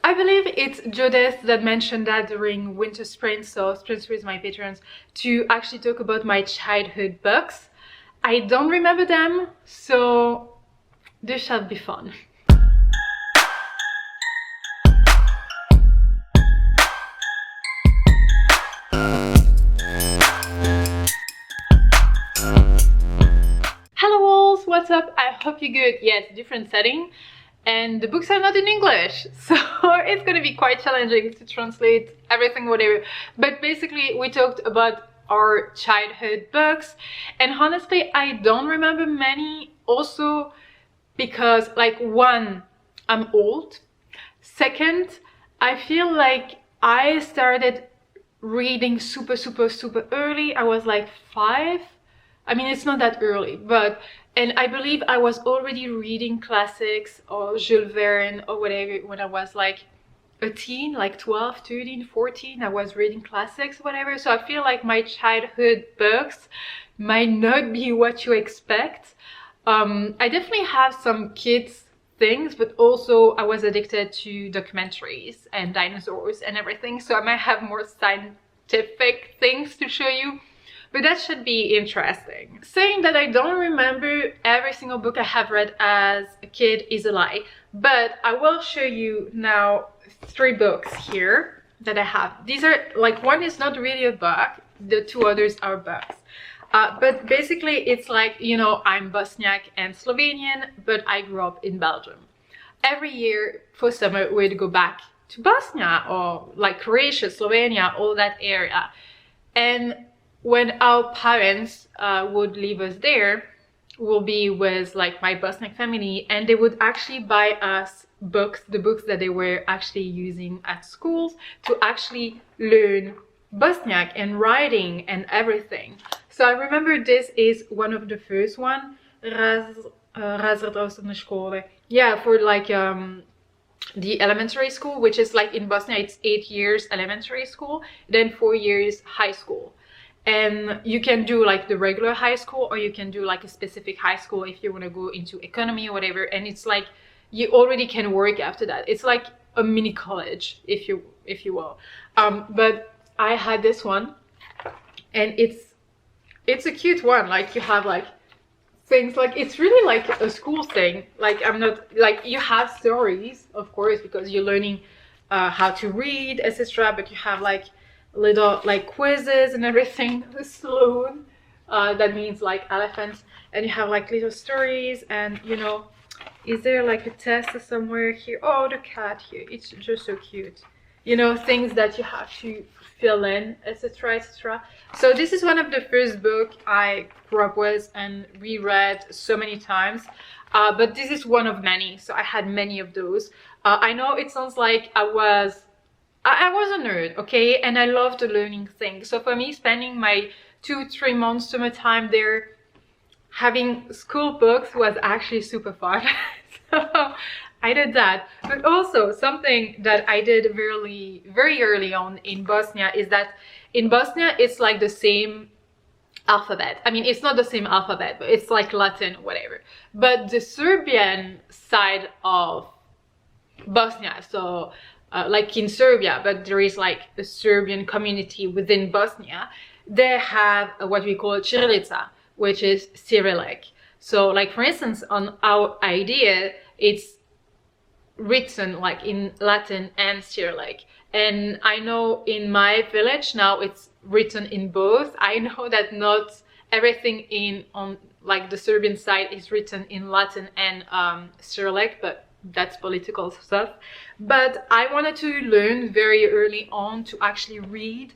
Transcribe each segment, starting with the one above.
I believe it's Judith that mentioned that during Winter Sprint, so Sprint with my patrons, to actually talk about my childhood books. I don't remember them, so this shall be fun. Hello walls, what's up? I hope you're good. Yes, different setting. And the books are not in English, so it's gonna be quite challenging to translate everything, whatever. But basically, we talked about our childhood books, and honestly, I don't remember many. Also, because like one, I'm old. Second, I feel like I started reading super early. I was like 5. I mean, it's not that early, but, and I believe I was already reading classics or Jules Verne or whatever when I was like a teen, like 12, 13, 14, I was reading classics, whatever. So I feel like my childhood books might not be what you expect. I definitely have some kids things, but also I was addicted to documentaries and dinosaurs and everything. So I might have more scientific things to show you. But that should be interesting. Saying that I don't remember every single book I have read as a kid is a lie. But I will show you now 3 books here that I have. These are, like, one is not really a book. The 2 others are books. But basically it's like, you know, I'm Bosniak and Slovenian, but I grew up in Belgium. Every year for summer we'd go back to Bosnia or like Croatia, Slovenia, all that area. And when our parents would leave us there, we'll be with like my Bosniak family, and they would actually buy us books, the books that they were actually using at schools to actually learn Bosniak and writing and everything. So I remember this is one of the first one. Yeah, for like the elementary school, which is like in Bosnia, it's 8 years elementary school, then 4 years high school. And you can do like the regular high school, or you can do like a specific high school if you want to go into economy or whatever. And it's like you already can work after that. It's like a mini college, if you will. But I had this one, and it's a cute one. Like you have like things, like it's really like a school thing. Like I'm not like, you have stories, of course, because you're learning how to read, etc. But you have like little like quizzes and everything. The sloon, that means like elephants, and you have like little stories. And you know, is there like a test somewhere here? Oh, the cat here, it's just so cute. You know, things that you have to fill in, etc, etc. So this is one of the first book I grew up with and reread so many times. But this is one of many, so I had many of those. I know it sounds like I was a nerd, okay, and I loved learning things. So for me, spending my 2-3 months summertime there having school books was actually super fun. So I did that. But also something that I did very early on in Bosnia is that in Bosnia it's like the same alphabet. I mean, it's not the same alphabet, but it's like Latin, whatever. But the Serbian side of Bosnia, so like in Serbia, but there is like a Serbian community within Bosnia, they have what we call Cyrillica, which is Cyrillic. So like for instance, on our idea, it's written like in Latin and Cyrillic. And I know in my village now it's written in both. I know that not everything on like the Serbian side is written in Latin and Cyrillic, but that's political stuff. But I wanted to learn very early on to actually read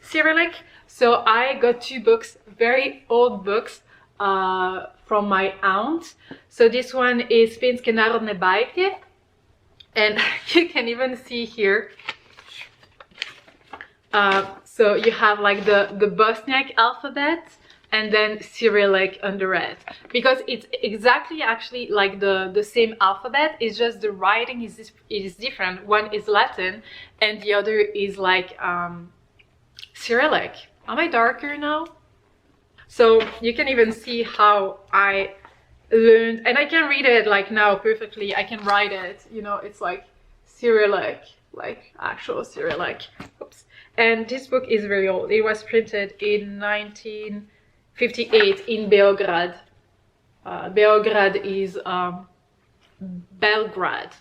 Cyrillic, so I got 2 books, very old books, from my aunt. So this one is Finske narodne bajke, and you can even see here, so you have like the Bosniak alphabet and then Cyrillic under it, because it's exactly actually like the same alphabet. It's just the writing is different. One is Latin and the other is like Cyrillic. Am I darker now? So you can even see how I learned, and I can read it like now perfectly. I can write it, you know, it's like Cyrillic, like actual Cyrillic. Oops. And this book is very old. It was printed in 1958 in Beograd. Beograd is Belgrade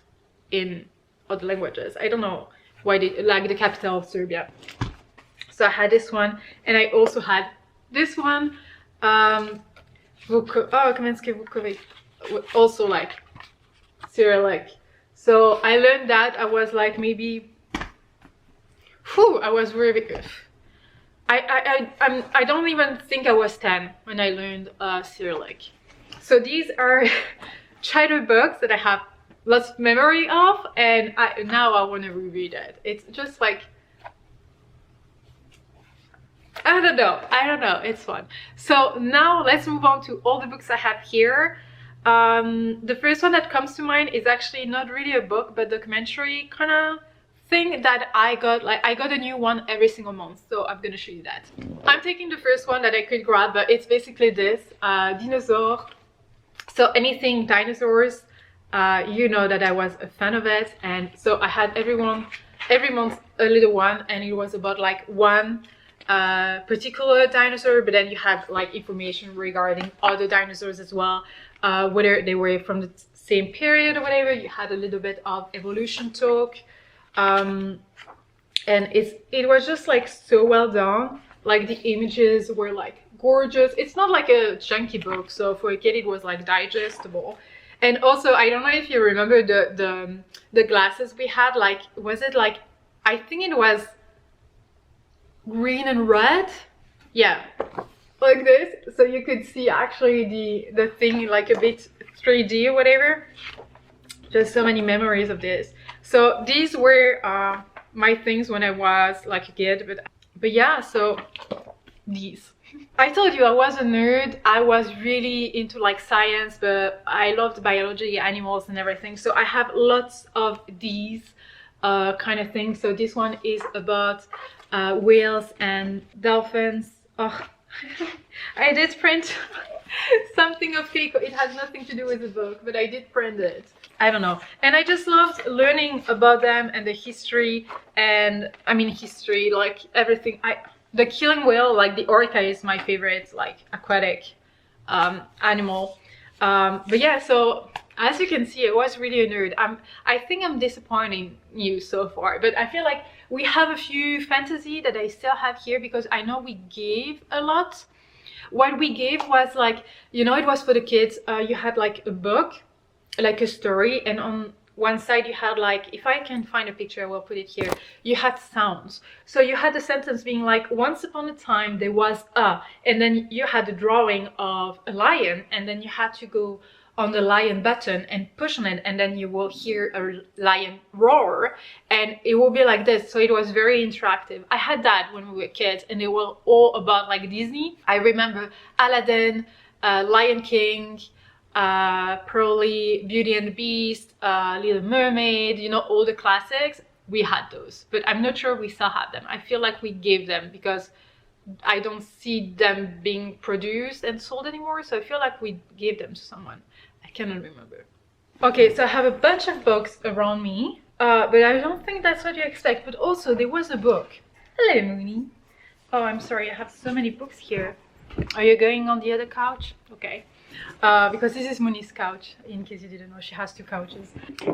in other languages. I don't know why they like the capital of Serbia. So I had this one, and I also had this one. Kamenske Vukovic, also like Cyrillic. So I learned that. I was like maybe, I was really, I don't even think I was 10 when I learned Cyrillic. So these are childhood books that I have lots of memory of, and now I want to reread it. It's just like, I don't know, it's fun. So now let's move on to all the books I have here. The first one that comes to mind is actually not really a book, but documentary kind of thing that I got. Like, I got a new one every single month, so I'm gonna show you that. I'm taking the first one that I could grab, but it's basically this dinosaur. So anything dinosaurs, you know that I was a fan of it, and so I had every month a little one, and it was about like one particular dinosaur, but then you had like information regarding other dinosaurs as well, whether they were from the same period or whatever. You had a little bit of evolution talk, and it was just like so well done. Like the images were like gorgeous. It's not like a chunky book, so for a kid it was like digestible. And also, I don't know if you remember the glasses we had, like, was it like, I think it was green and red, yeah, like this, so you could see actually the thing like a bit 3D or whatever. Just so many memories of this. So these were my things when I was like a kid, but yeah, so these. I told you I was a nerd. I was really into like science, but I loved biology, animals and everything, so I have lots of these kind of things. So this one is about whales and dolphins. Oh, I did print something of Keiko. It has nothing to do with the book, but I did print it. I don't know, and I just loved learning about them and the history, and I mean history, like everything. The killing whale, like the orca, is my favorite like aquatic animal. But yeah, so as you can see, I was really a nerd. I think I'm disappointing you so far, but I feel like we have a few fantasy that I still have here, because I know we gave a lot. What we gave was like, you know, it was for the kids. You had like a book, like a story, and on one side you had like, if I can find a picture I will put it here, you had sounds. So you had a sentence being like, once upon a time there was a, and then you had a drawing of a lion, and then you had to go on the lion button and push on it, and then you will hear a lion roar, and it will be like this. So it was very interactive. I had that when we were kids, and they were all about like Disney. I remember Aladdin, Lion King, probably Beauty and the Beast, Little Mermaid, you know, all the classics. We had those, but I'm not sure we still have them. I feel like we gave them because I don't see them being produced and sold anymore, so I feel like we gave them to someone. I cannot remember. Okay, so I have a bunch of books around me, but I don't think that's what you expect. But also there was a book. Hello, Mooney. Oh, I'm sorry, I have so many books here. Are you going on the other couch? Okay. Because this is Mooney's couch, in case you didn't know, she has two couches.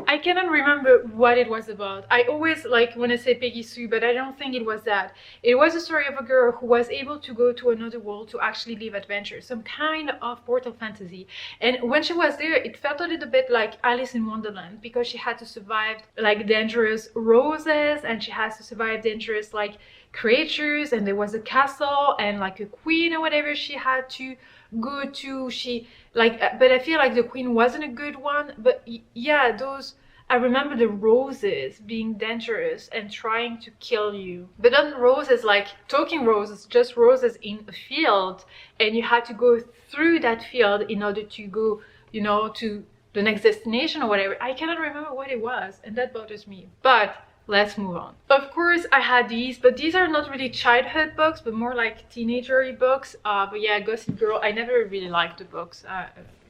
I cannot remember what it was about. I always like when I say Peggy Sue, but I don't think it was that. It was a story of a girl who was able to go to another world to actually live adventure, some kind of portal fantasy. And when she was there, it felt a little bit like Alice in Wonderland, because she had to survive like dangerous roses, and she has to survive dangerous like creatures, and there was a castle and like a queen or whatever she had to go to. She like, but I feel like the queen wasn't a good one. But yeah, those, I remember the roses being dangerous and trying to kill you. But not roses like talking roses, just roses in a field, and you had to go through that field in order to go, you know, to the next destination or whatever. I cannot remember what it was, and that bothers me. But let's move on. Of course I had these, but these are not really childhood books, but more like teenager books. But yeah, Gossip Girl, I never really liked the books,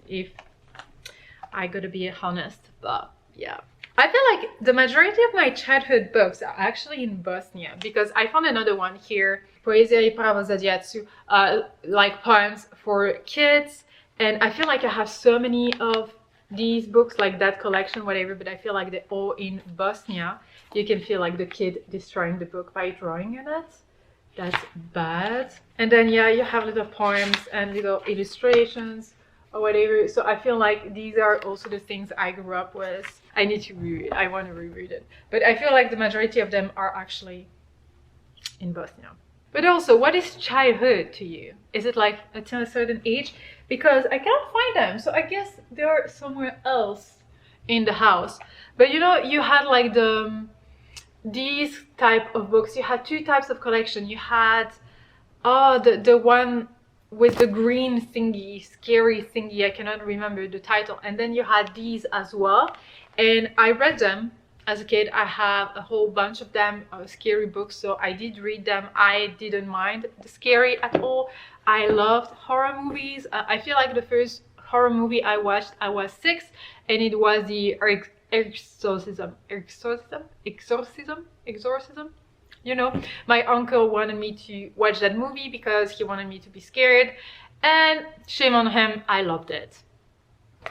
if I gotta be honest. But yeah, I feel like the majority of my childhood books are actually in Bosnia, because I found another one here, Poezia I pravo za djecu, like poems for kids, and I feel like I have so many of these books, like that collection, whatever, but I feel like they're all in Bosnia. You can feel like the kid destroying the book by drawing in it. That's bad. And then yeah, you have little poems and little illustrations or whatever. So I feel like these are also the things I grew up with. I need to reread it. I want to reread it. But I feel like the majority of them are actually in Bosnia. But also, what is childhood to you? Is it like until a certain age? Because I cannot find them. So I guess they're somewhere else in the house. But you know, you had like these type of books. You had two types of collection. You had the one with the green thingy, scary thingy, I cannot remember the title, and then you had these as well, and I read them as a kid. I have a whole bunch of them, scary books, so I did read them. I didn't mind the scary at all. I loved horror movies. I feel like the first horror movie I watched, I was 6, and it was the exorcism. You know, my uncle wanted me to watch that movie because he wanted me to be scared, and shame on him, I loved it.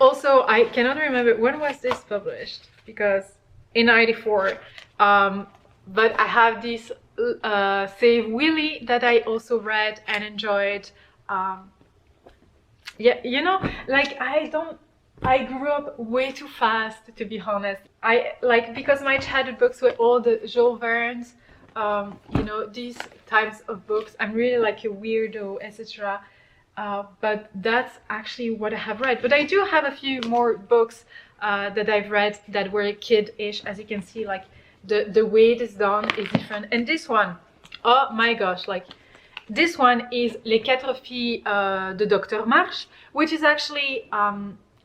Also, I cannot remember when was this published, because in 94, but I have this Save Willy that I also read and enjoyed. Yeah, you know, like I grew up way too fast, to be honest. Because my childhood books were all the Jules Verne's, you know, these types of books. I'm really like a weirdo, etc. But that's actually what I have read. But I do have a few more books that I've read that were kid-ish. As you can see, like the way it is done is different. And this one, oh my gosh, like this one is Les Quatre Filles de Dr. March, which is actually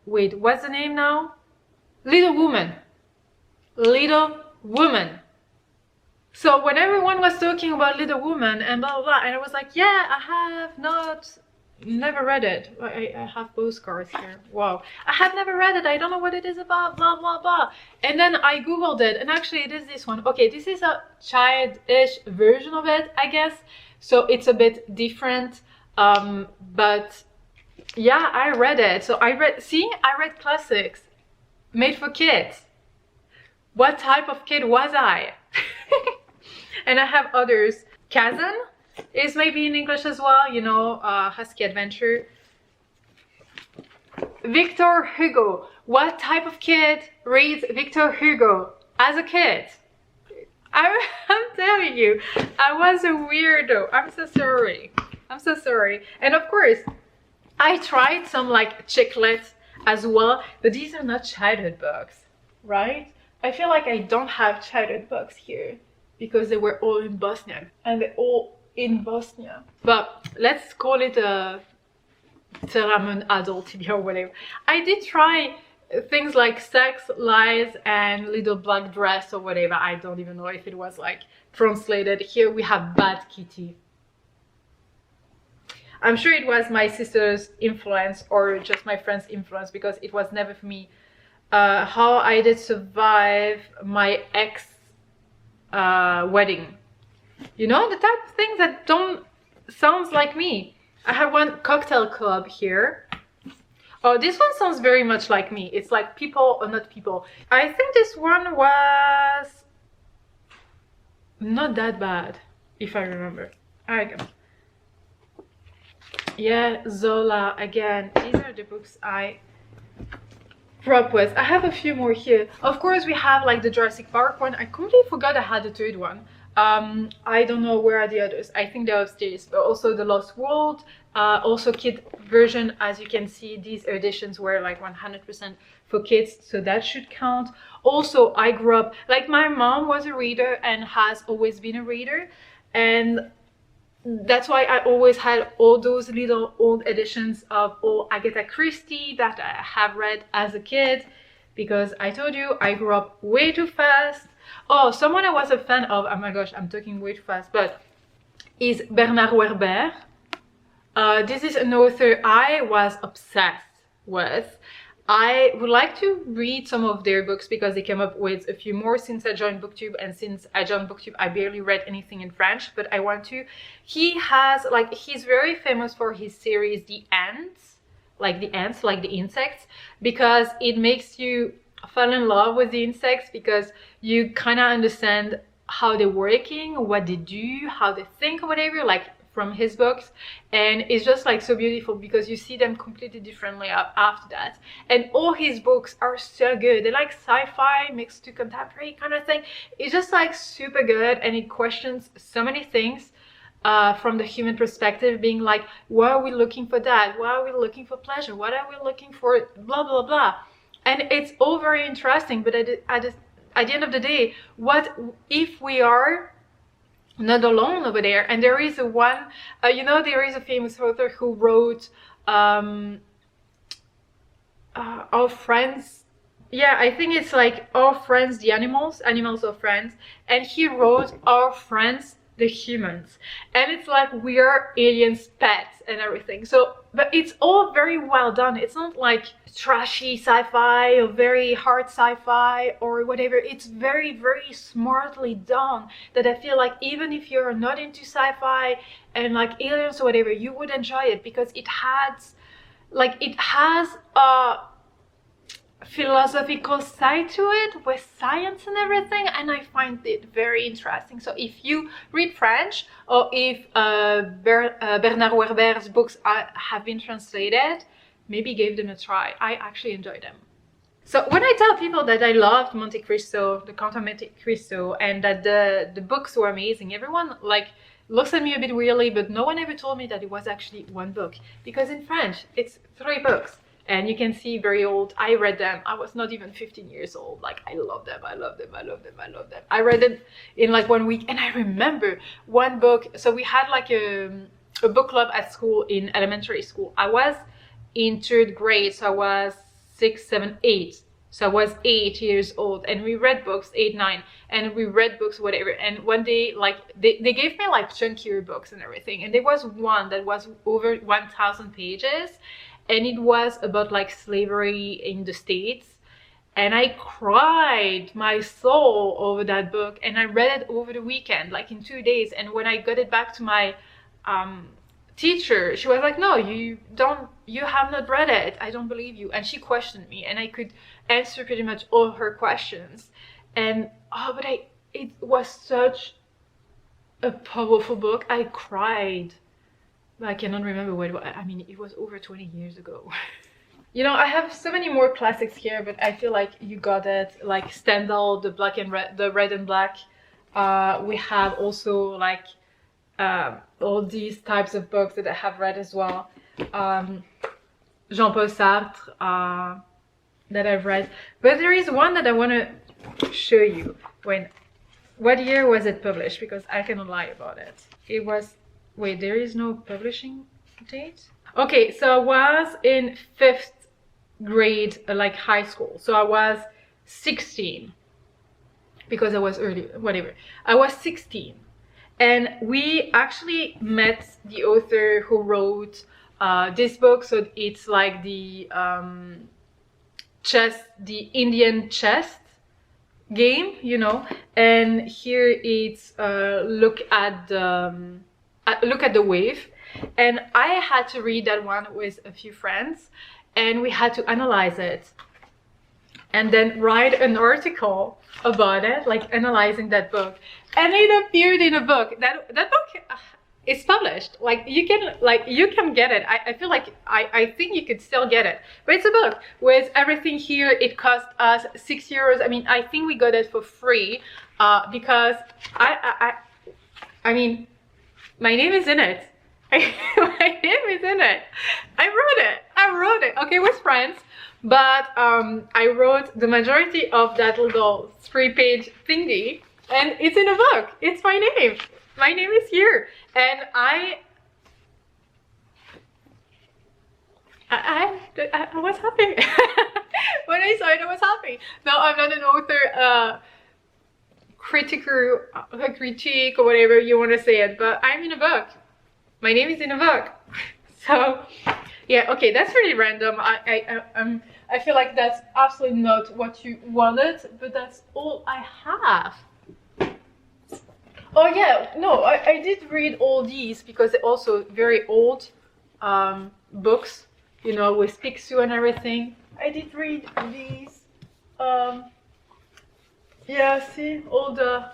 wait, what's the name now? Little Woman. Little Woman. So when everyone was talking about Little Woman and blah blah blah, and I was like, yeah, I have never read it. I have postcards here. Wow, I have never read it. I don't know what it is about. Blah blah blah. And then I googled it, and actually it is this one. Okay, this is a childish version of it, I guess. So it's a bit different. But yeah, I read it. So I read classics made for kids. What type of kid was I? And I have others. Kazan is maybe in English as well, you know, Husky Adventure. Victor Hugo. What type of kid reads Victor Hugo as a kid? I'm telling you, I was a weirdo. I'm so sorry. I'm so sorry. And of course, I tried some like chick lit as well, but these are not childhood books, right? I feel like I don't have childhood books here because they were all in Bosnia, and they're all in Bosnia. But let's call it a Teramun adult or whatever. I did try things like Sex, Lies, and Little Black Dress or whatever. I don't even know if it was like translated. Here we have Bad Kitty. I'm sure it was my sister's influence or just my friend's influence, because it was never for me. How I Did Survive My Ex Wedding. You know, the type of things that don't sounds like me. I have one, Cocktail Club here. Oh, this one sounds very much like me. It's like People or Not People. I think this one was not that bad, if I remember. Alright, go. Yeah, Zola again. These are the books I grew up with. I have a few more here. Of course, we have like the Jurassic Park one. I completely forgot I had the third one. I don't know where are the others. I think they're upstairs. But also The Lost World. Also kid version. As you can see, these editions were like 100% for kids, so that should count. Also, I grew up, like my mom was a reader and has always been a reader, and that's why I always had all those little old editions of all Agatha Christie that I have read as a kid, because I told you I grew up way too fast. Oh, someone I was a fan of, oh my gosh, I'm talking way too fast, but is Bernard Werber. This is an author I was obsessed with. I would like to read some of their books because they came up with a few more since I joined Booktube, and since I joined Booktube I barely read anything in French, but I want to. He has like, he's very famous for his series The Ants, like the ants, like the insects, because it makes you fall in love with the insects because you kind of understand how they're working, what they do, how they think, whatever, like from his books. And it's just like so beautiful because you see them completely differently after that. And all his books are so good. They're like sci-fi mixed to contemporary kind of thing. It's just like super good, and it questions so many things from the human perspective, being like, why are we looking for that? Why are we looking for pleasure? What are we looking for? Blah blah blah. And it's all very interesting, but at the end of the day, what if we are not alone over there? And there is a one, you know, there is a famous author who wrote Our Friends. Yeah, I think it's like Our Friends, the Animals, Animals are Friends. And he wrote Our Friends, the Humans. And it's like we are aliens, pets and everything. So, but it's all very well done. It's not like trashy sci-fi or very hard sci-fi or whatever. It's very, very smartly done, that I feel like even if you're not into sci-fi and like aliens or whatever, you would enjoy it because it has like, it has a philosophical side to it with science and everything, and I find it very interesting. So if you read French, or if Bernard Werber's books have been translated, maybe give them a try. I actually enjoy them. So when I tell people that I loved Monte Cristo, the Count of Monte Cristo, and that the books were amazing, everyone like looks at me a bit weirdly, but no one ever told me that it was actually one book, because in French it's 3 books. And you can see very old. I read them. I was not even 15 years old. Like, I love them. I love them. I love them. I love them. I read it in like 1 week. And I remember one book. So we had like a book club at school, in elementary school. I was in 3rd grade. So I was 6, 7, 8. So I was 8 years old. And we read books, 8, 9. And we read books, whatever. And one day, like, they gave me like chunkier books and everything. And there was one that was over 1,000 pages. And it was about like slavery in the States. And I cried my soul over that book. And I read it over the weekend, like in 2 days. And when I got it back to my teacher, she was like, no, you have not read it. I don't believe you. And she questioned me, and I could answer pretty much all her questions. And but it was such a powerful book. I cried. I cannot remember what it was. I mean, it was over 20 years ago. You know, I have so many more classics here, but I feel like you got it. Like Stendhal, the red and black. We have also like all these types of books that I have read as well. Jean-Paul Sartre, that I've read. But there is one that I want to show you. What year was it published? Because I cannot lie about it. It was... Wait, there is no publishing date? Okay, so I was in 5th grade, like high school. So I was 16. Because I was early, whatever. I was 16. And we actually met the author who wrote this book. So it's like the Indian chess game, you know. And here it's look at the wave. And I had to read that one with a few friends, and we had to analyze it and then write an article about it, like analyzing that book. And it appeared in a book. That book is published. Like you can get it. I feel like I think you could still get it. But it's a book with everything here. It cost us €6. I mean, I think we got it for free because I mean, my name is in it. My name is in it. I wrote it, okay, with friends. But I wrote the majority of that little 3-page thingy, and it's in a book. It's my name. My name is here. And I was happy. When I saw it, I was happy. No, I'm not an author, critique or whatever you want to say it, but I'm in a book. My name is in a book. So Yeah, okay, that's really random. I feel like that's absolutely not what you wanted, but that's all I have. Oh yeah, no, I did read all these because they're also very old books, you know, with Peggy Sue and everything. I did read these. Yeah, see, all the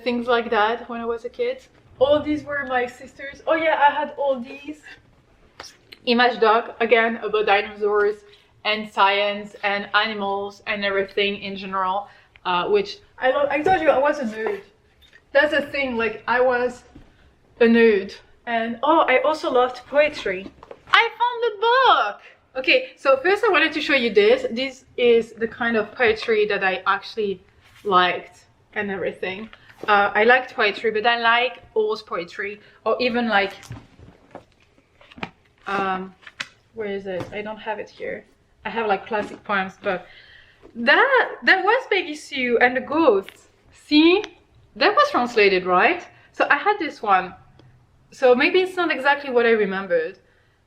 things like that when I was a kid. All these were my sisters. Oh yeah, I had all these. Image Doc, again, about dinosaurs and science and animals and everything in general, which I love. I told you I was a nerd. That's the thing, like I was a nerd. And oh, I also loved poetry. I found the book! Okay, so first I wanted to show you this. This is the kind of poetry that I actually liked and everything. I liked poetry, but I like old poetry, or even like where is it? I don't have it here. I have like classic poems, but that was Peggy Sue and the Ghosts. See, that was translated, right? So I had this one, so maybe it's not exactly what I remembered.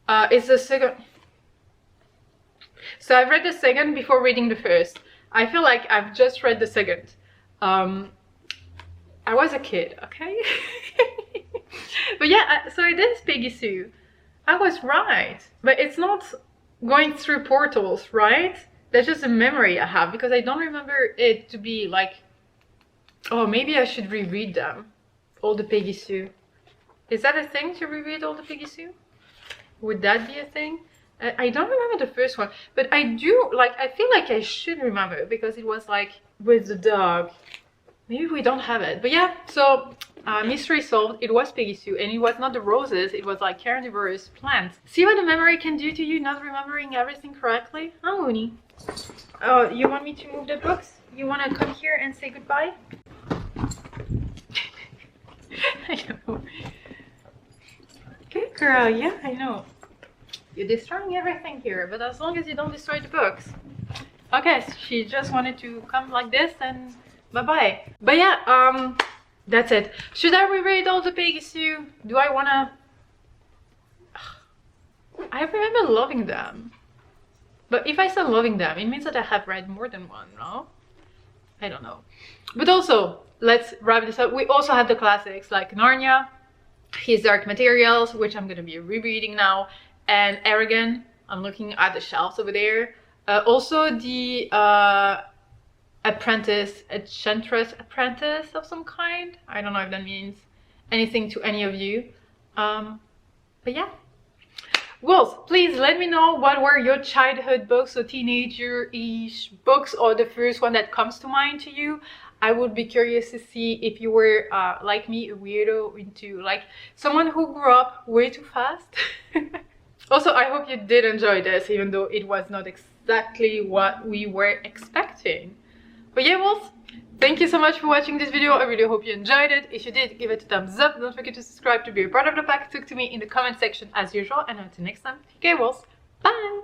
It's the second. So I've read the second before reading the first. I feel like I've just read the second. I was a kid, okay? But yeah, so it is Peggy Sue. I was right, but it's not going through portals, right? That's just a memory I have, because I don't remember it to be like, oh, maybe I should reread them, all the Peggy Sue. Is that a thing, to reread all the Peggy Sue? Would that be a thing? I don't remember the first one, but I do, like, I feel like I should remember, because it was like with the dog. Maybe we don't have it, but yeah, so mystery solved. It was Peggy Sue, and it was not the roses, it was like carnivorous plants. See what the memory can do to you, not remembering everything correctly? Huh, Mooney? Oh, you want me to move the books? You want to come here and say goodbye? I know. Okay, girl, yeah, I know. You're destroying everything here, but as long as you don't destroy the books. Okay, so she just wanted to come like this and bye-bye. But yeah, that's it. Should I reread all the Peggy Sue? Do I wanna... I remember loving them. But if I say loving them, it means that I have read more than one, no? I don't know. But also, let's wrap this up. We also have the classics like Narnia, His Dark Materials, which I'm gonna be rereading now, and Aragon. I'm looking at the shelves over there. Also the Enchantress Apprentice of some kind. I don't know if that means anything to any of you. But yeah. Well, please let me know what were your childhood books or teenager-ish books, or the first one that comes to mind to you. I would be curious to see if you were like me, a weirdo, into like someone who grew up way too fast. Also, I hope you did enjoy this, even though it was not exactly what we were expecting. But yeah, wolves, thank you so much for watching this video. I really hope you enjoyed it. If you did, give it a thumbs up. Don't forget to subscribe to be a part of the pack. Talk to me in the comment section as usual. And until next time, okay, wolves, bye!